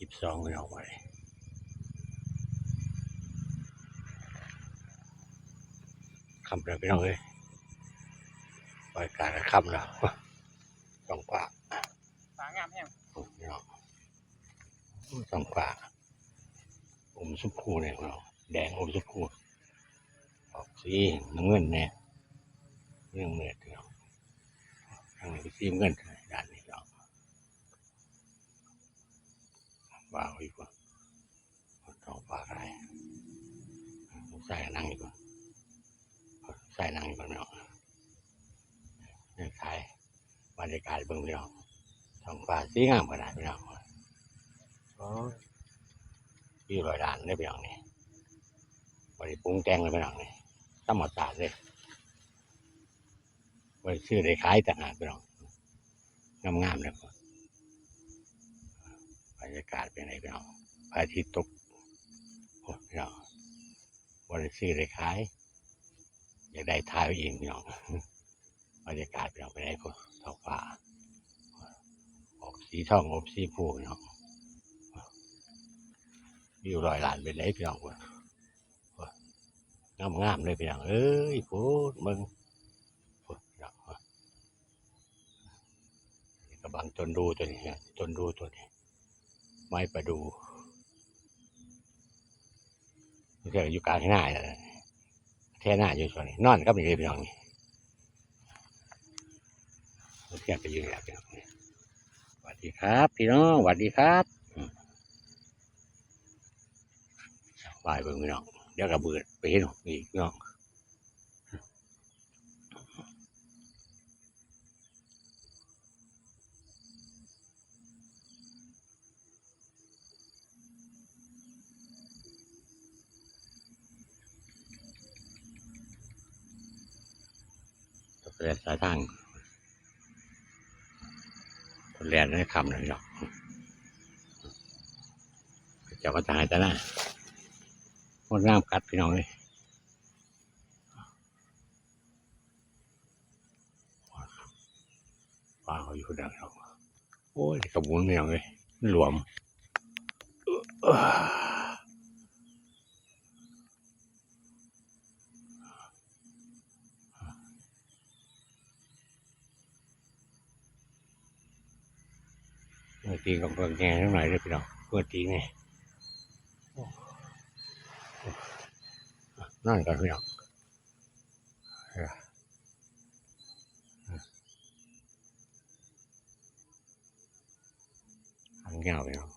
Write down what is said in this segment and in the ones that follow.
12ไม่เอาไว้คำเลยพี่น้องเลยปล่อยการคำแล้วต้องปากปางามแห้งพี่น้องต้องปากอมชมพูเนี่ยพี่น้องแดงอมชมพูออกสีน้ำเงินเนี่ยเรื่องเนื้อพี่น้องทางนี้ก็สีเงินด้านนี้พี่น้องว่าอีกว่าต้องปากอะไรใส่นั่งอีกว่าใส่นั่งอีกว่าพี่น้องเนี่ยขายบรรยากาศเบื้องพี่น้องท้องฟ้าสีงามขนาดพี่น้องโอ้ยพี่ลอยด่านได้พี่น้องนี่บริปรุงแต่งเลยพี่น้องนี่ธรรมศาสตร์เลยบริชื่อได้ขายต่างหากพี่น้องงามๆเลยบรรยากาศเป็นไงพี่น้องพระอาทิตย์ตกโอ้พี่น้องบริชื่อได้ขายอยากได้ทายเองพี่น้องบรรยากาศพี่น้องเป็นไงพวกท้องฟ้าออกสีทองอมสีฟูพี่น้องวิวลอยด่านเป็นไงพี่น้องงามๆเลยพี่น้องเอ้ยพูดมึงกำลังจนดูตัวนี้จนดูตัวนี้ไม้ประดูไม่ใช่อยู่กลางที่หน้าเลยแท่หน้าอยู่ส่วนนี้นอนก็ไม่ได้พี่น้องนี่แค่ไปยืนแล้วพี่น้องสวัสดีครับพี่น้องสวัสดีครับบายเบิ่งพี่น้องเดี๋ยวกระเบิดไปเห็นอีกพี่น้องเรียนสายทางเรียนได้คำเลยพี่น้องเจ้าก็จะหายแต่หน้าหมดน้ำกัดพี่น้องเลยปลาเขาอยู่ดังเราโอ้ยกระบุนพี่น้องเลยหลวมเมื่อตีกับเพื่อนแง่ทั้งหลายเลยพี่น้องเมื่อตีไงนั่นกันพี่น้องหางยาวพี่น้อง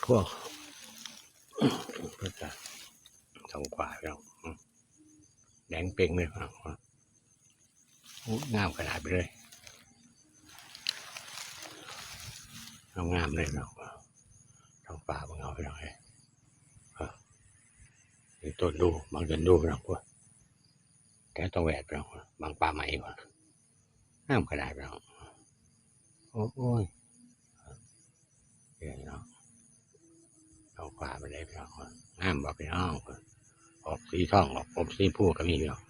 ทั่วก็จะทางขวาพี่น้องแดงเป่งเลยพี่น้องงามขนาดไปเลยงามเลยพี่น้องทางป่าบางเอาพี่น้องเลยต้นดูบางต้นดูพี่น้องแกต้องแหวกพี่น้องบางป่าใหม่งามขนาดพี่น้องโอ้ยพี่น้องทางขวาไปเลยพี่น้องงามบอกพี่น้องออกสีทองออกอมสีผู้ก็มีพี่น้อง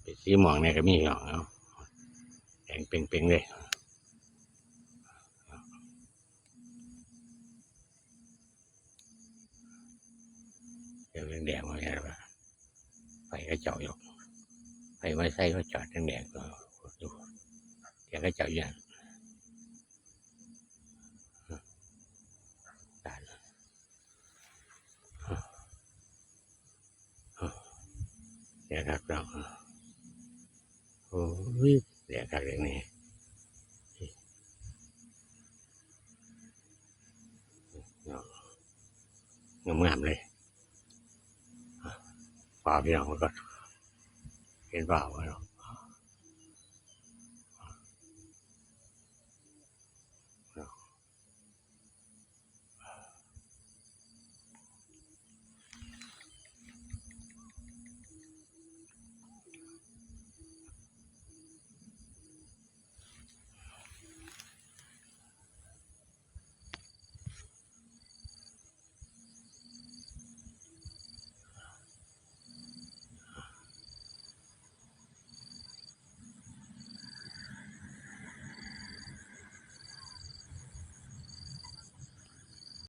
เป็นสีม่วงเนี่ยก็มีพี่น้องเนาะแดงเป่งๆเลยเดี๋ยวแดงมาเนี่ยว่าไฟก็เจาะอยู่ไฟไม่ใส่ก็จอดแดงก็ดูเดี๋ยวก็เจาะอย่างเดี๋ยวครับเราโอ้ยเดี๋ยวครับเรื่องนี้งามเลยฝ่าพี่น้องก็เห็นฝ่าว่าเนาะ